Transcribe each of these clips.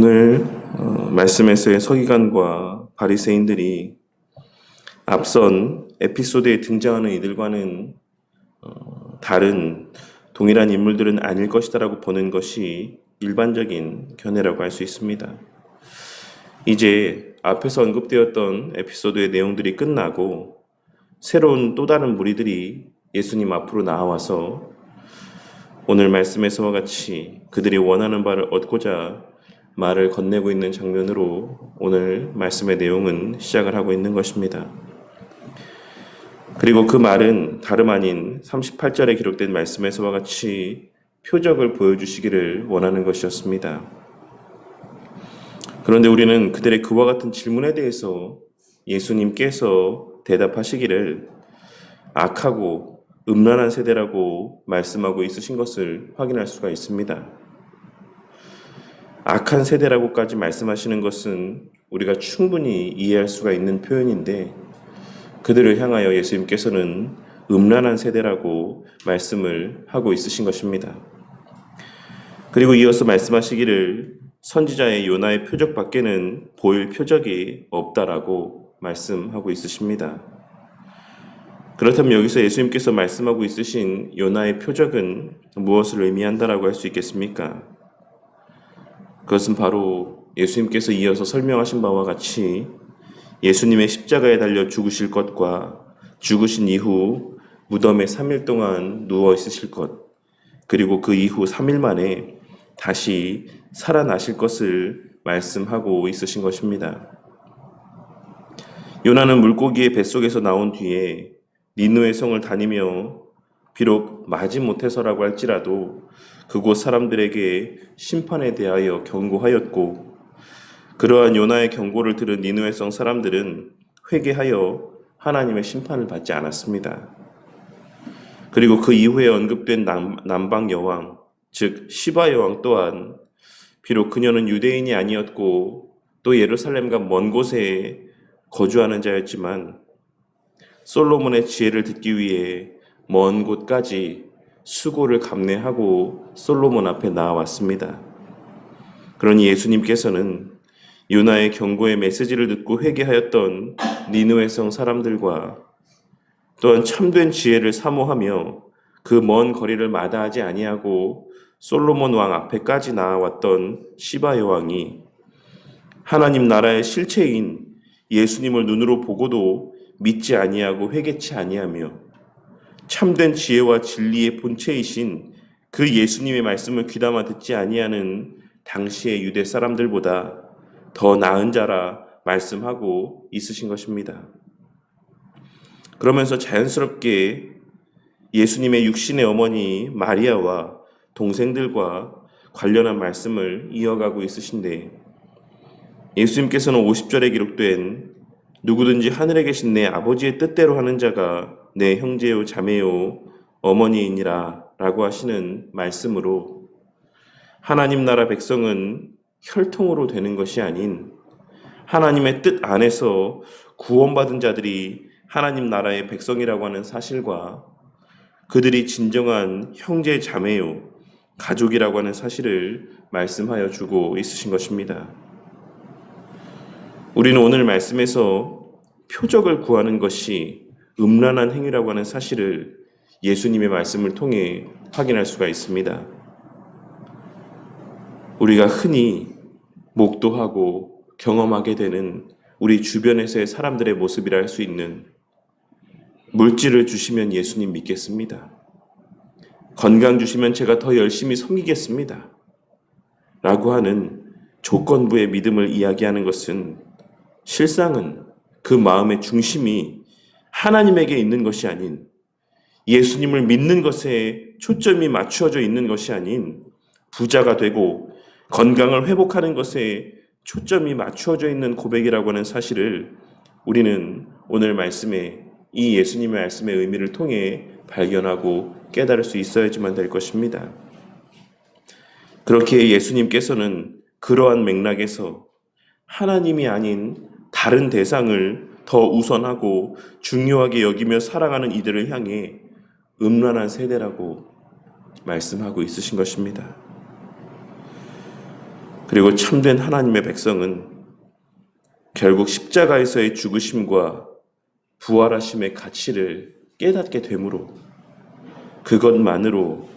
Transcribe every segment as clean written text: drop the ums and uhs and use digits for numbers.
오늘 말씀에서의 서기관과 바리새인들이 앞선 에피소드에 등장하는 이들과는 다른 동일한 인물들은 아닐 것이다라고 보는 것이 일반적인 견해라고 할 수 있습니다. 이제 앞에서 언급되었던 에피소드의 내용들이 끝나고 새로운 또 다른 무리들이 예수님 앞으로 나와서 오늘 말씀에서와 같이 그들이 원하는 바를 얻고자 말을 건네고 있는 장면으로 오늘 말씀의 내용은 시작을 하고 있는 것입니다. 그리고 그 말은 다름 아닌 38절에 기록된 말씀에서와 같이 표적을 보여주시기를 원하는 것이었습니다. 그런데 우리는 그들의 그와 같은 질문에 대해서 예수님께서 대답하시기를 악하고 음란한 세대라고 말씀하고 있으신 것을 확인할 수가 있습니다. 악한 세대라고까지 말씀하시는 것은 우리가 충분히 이해할 수가 있는 표현인데 그들을 향하여 예수님께서는 음란한 세대라고 말씀을 하고 있으신 것입니다. 그리고 이어서 말씀하시기를 선지자의 요나의 표적 밖에는 보일 표적이 없다라고 말씀하고 있으십니다. 그렇다면 여기서 예수님께서 말씀하고 있으신 요나의 표적은 무엇을 의미한다라고 할 수 있겠습니까? 그것은 바로 예수님께서 이어서 설명하신 바와 같이 예수님의 십자가에 달려 죽으실 것과 죽으신 이후 무덤에 3일 동안 누워 있으실 것, 그리고 그 이후 3일 만에 다시 살아나실 것을 말씀하고 있으신 것입니다. 요나는 물고기의 뱃속에서 나온 뒤에 니느웨 성을 다니며 비록 마지 못해서라고 할지라도 그곳 사람들에게 심판에 대하여 경고하였고 그러한 요나의 경고를 들은 니느웨 성 사람들은 회개하여 하나님의 심판을 받지 않았습니다. 그리고 그 이후에 언급된 남방 여왕, 즉 시바 여왕 또한 비록 그녀는 유대인이 아니었고 또 예루살렘과 먼 곳에 거주하는 자였지만 솔로몬의 지혜를 듣기 위해 먼 곳까지 수고를 감내하고 솔로몬 앞에 나와왔습니다. 그러니 예수님께서는 요나의 경고의 메시지를 듣고 회개하였던 니느웨 성 사람들과 또한 참된 지혜를 사모하며 그 먼 거리를 마다하지 아니하고 솔로몬 왕 앞에까지 나아왔던 시바 여왕이 하나님 나라의 실체인 예수님을 눈으로 보고도 믿지 아니하고 회개치 아니하며 참된 지혜와 진리의 본체이신 그 예수님의 말씀을 귀담아 듣지 아니하는 당시의 유대 사람들보다 더 나은 자라 말씀하고 있으신 것입니다. 그러면서 자연스럽게 예수님의 육신의 어머니 마리아와 동생들과 관련한 말씀을 이어가고 있으신데 예수님께서는 50절에 기록된 누구든지 하늘에 계신 내 아버지의 뜻대로 하는 자가 내 형제요 자매요 어머니이니라 라고 하시는 말씀으로 하나님 나라 백성은 혈통으로 되는 것이 아닌 하나님의 뜻 안에서 구원받은 자들이 하나님 나라의 백성이라고 하는 사실과 그들이 진정한 형제 자매요 가족이라고 하는 사실을 말씀하여 주고 있으신 것입니다. 우리는 오늘 말씀에서 표적을 구하는 것이 음란한 행위라고 하는 사실을 예수님의 말씀을 통해 확인할 수가 있습니다. 우리가 흔히 목도하고 경험하게 되는 우리 주변에서의 사람들의 모습이라 할 수 있는 물질을 주시면 예수님 믿겠습니다. 건강 주시면 제가 더 열심히 섬기겠습니다. 라고 하는 조건부의 믿음을 이야기하는 것은 실상은 그 마음의 중심이 하나님에게 있는 것이 아닌 예수님을 믿는 것에 초점이 맞추어져 있는 것이 아닌 부자가 되고 건강을 회복하는 것에 초점이 맞추어져 있는 고백이라고 하는 사실을 우리는 오늘 말씀에 이 예수님의 말씀의 의미를 통해 발견하고 깨달을 수 있어야지만 될 것입니다. 그렇게 예수님께서는 그러한 맥락에서 하나님이 아닌 다른 대상을 더 우선하고 중요하게 여기며 사랑하는 이들을 향해 음란한 세대라고 말씀하고 있으신 것입니다. 그리고 참된 하나님의 백성은 결국 십자가에서의 죽으심과 부활하심의 가치를 깨닫게 되므로 그것만으로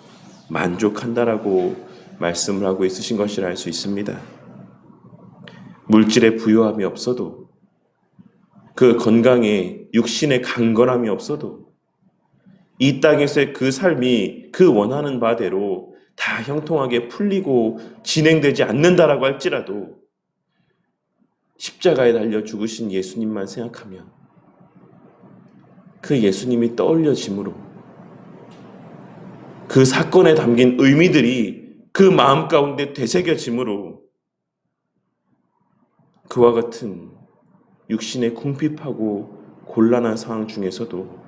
만족한다라고 말씀을 하고 있으신 것이라 할 수 있습니다. 물질의 부요함이 없어도, 그 건강에 육신의 강건함이 없어도, 이 땅에서의 그 삶이 그 원하는 바대로 다 형통하게 풀리고 진행되지 않는다라고 할지라도 십자가에 달려 죽으신 예수님만 생각하면 그 예수님이 떠올려짐으로 그 사건에 담긴 의미들이 그 마음 가운데 되새겨짐으로 그와 같은 육신의 궁핍하고 곤란한 상황 중에서도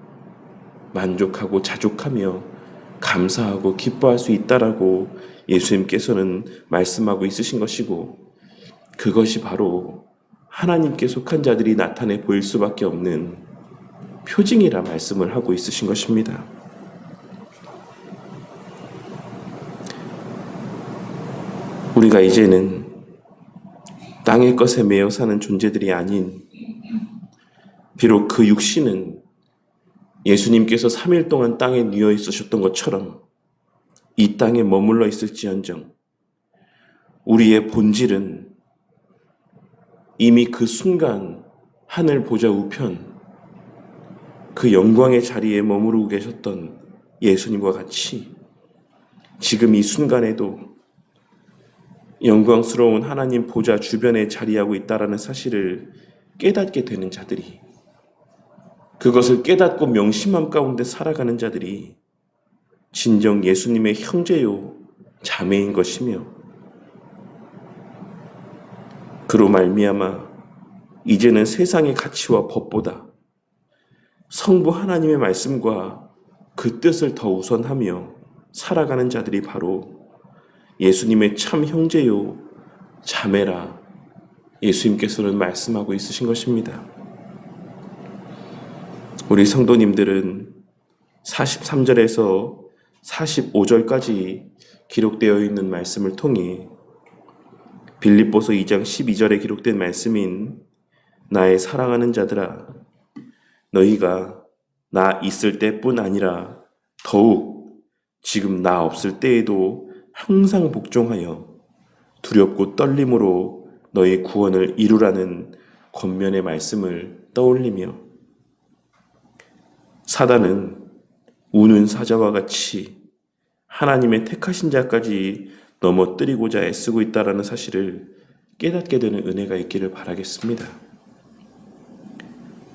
만족하고 자족하며 감사하고 기뻐할 수 있다라고 예수님께서는 말씀하고 있으신 것이고, 그것이 바로 하나님께 속한 자들이 나타내 보일 수밖에 없는 표징이라 말씀을 하고 있으신 것입니다. 우리가 이제는 땅의 것에 매여 사는 존재들이 아닌, 비록 그 육신은 예수님께서 3일 동안 땅에 누워 있으셨던 것처럼 이 땅에 머물러 있을지언정 우리의 본질은 이미 그 순간 하늘 보좌 우편 그 영광의 자리에 머무르고 계셨던 예수님과 같이 지금 이 순간에도 영광스러운 하나님 보좌 주변에 자리하고 있다라는 사실을 깨닫게 되는 자들이, 그것을 깨닫고 명심함 가운데 살아가는 자들이 진정 예수님의 형제요 자매인 것이며, 그로 말미암아 이제는 세상의 가치와 법보다 성부 하나님의 말씀과 그 뜻을 더 우선하며 살아가는 자들이 바로 예수님의 참 형제요 자매라 예수님께서는 말씀하고 있으신 것입니다. 우리 성도님들은 43절에서 45절까지 기록되어 있는 말씀을 통해 빌립보서 2장 12절에 기록된 말씀인 나의 사랑하는 자들아, 너희가 나 있을 때뿐 아니라 더욱 지금 나 없을 때에도 항상 복종하여 두렵고 떨림으로 너희 구원을 이루라는 권면의 말씀을 떠올리며, 사단은 우는 사자와 같이 하나님의 택하신 자까지 넘어뜨리고자 애쓰고 있다는 사실을 깨닫게 되는 은혜가 있기를 바라겠습니다.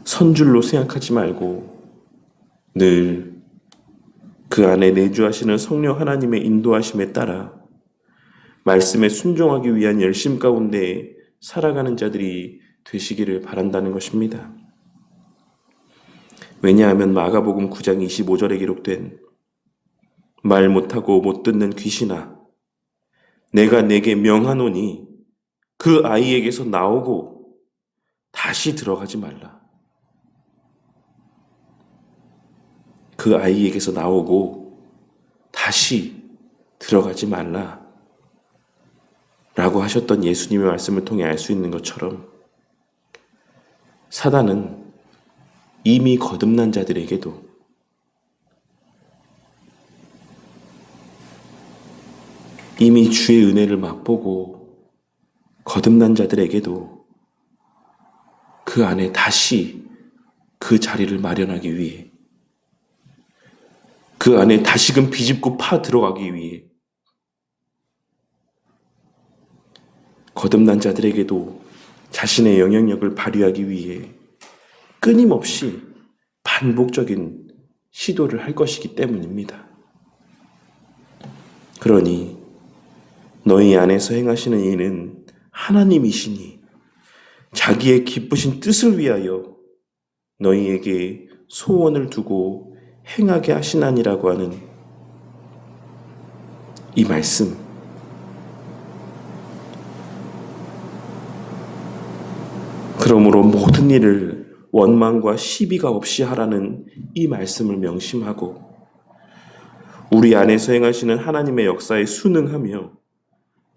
선줄로 생각하지 말고 늘 그 안에 내주하시는 성령 하나님의 인도하심에 따라 말씀에 순종하기 위한 열심 가운데 살아가는 자들이 되시기를 바란다는 것입니다. 왜냐하면 마가복음 9장 25절에 기록된 말 못하고 못 듣는 귀신아, 내가 내게 명하노니 그 아이에게서 나오고 다시 들어가지 말라. 그 아이에게서 나오고 다시 들어가지 말라 라고 하셨던 예수님의 말씀을 통해 알 수 있는 것처럼, 사단은 이미 거듭난 자들에게도 이미 주의 은혜를 맛보고 거듭난 자들에게도 그 안에 다시 그 자리를 마련하기 위해, 그 안에 다시금 비집고 파 들어가기 위해, 거듭난 자들에게도 자신의 영향력을 발휘하기 위해 끊임없이 반복적인 시도를 할 것이기 때문입니다. 그러니 너희 안에서 행하시는 이는 하나님이시니 자기의 기쁘신 뜻을 위하여 너희에게 소원을 두고 행하게 하시나니라고 하는 이 말씀, 그러므로 모든 일을 원망과 시비가 없이 하라는 이 말씀을 명심하고 우리 안에서 행하시는 하나님의 역사에 순응하며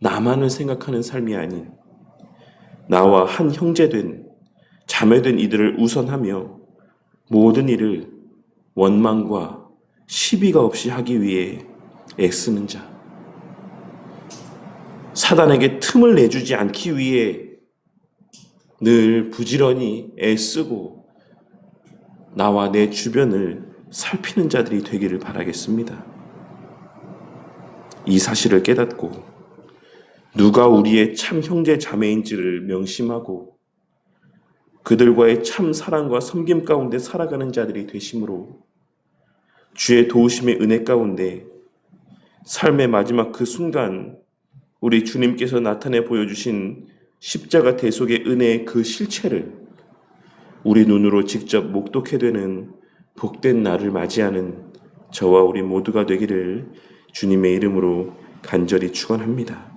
나만을 생각하는 삶이 아닌 나와 한 형제된 자매된 이들을 우선하며 모든 일을 원망과 시비가 없이 하기 위해 애쓰는 자, 사단에게 틈을 내주지 않기 위해 늘 부지런히 애쓰고 나와 내 주변을 살피는 자들이 되기를 바라겠습니다. 이 사실을 깨닫고 누가 우리의 참 형제 자매인지를 명심하고 그들과의 참 사랑과 섬김 가운데 살아가는 자들이 되심으로 주의 도우심의 은혜 가운데 삶의 마지막 그 순간 우리 주님께서 나타내 보여주신 십자가 대속의 은혜의 그 실체를 우리 눈으로 직접 목독해 되는 복된 날을 맞이하는 저와 우리 모두가 되기를 주님의 이름으로 간절히 축원합니다.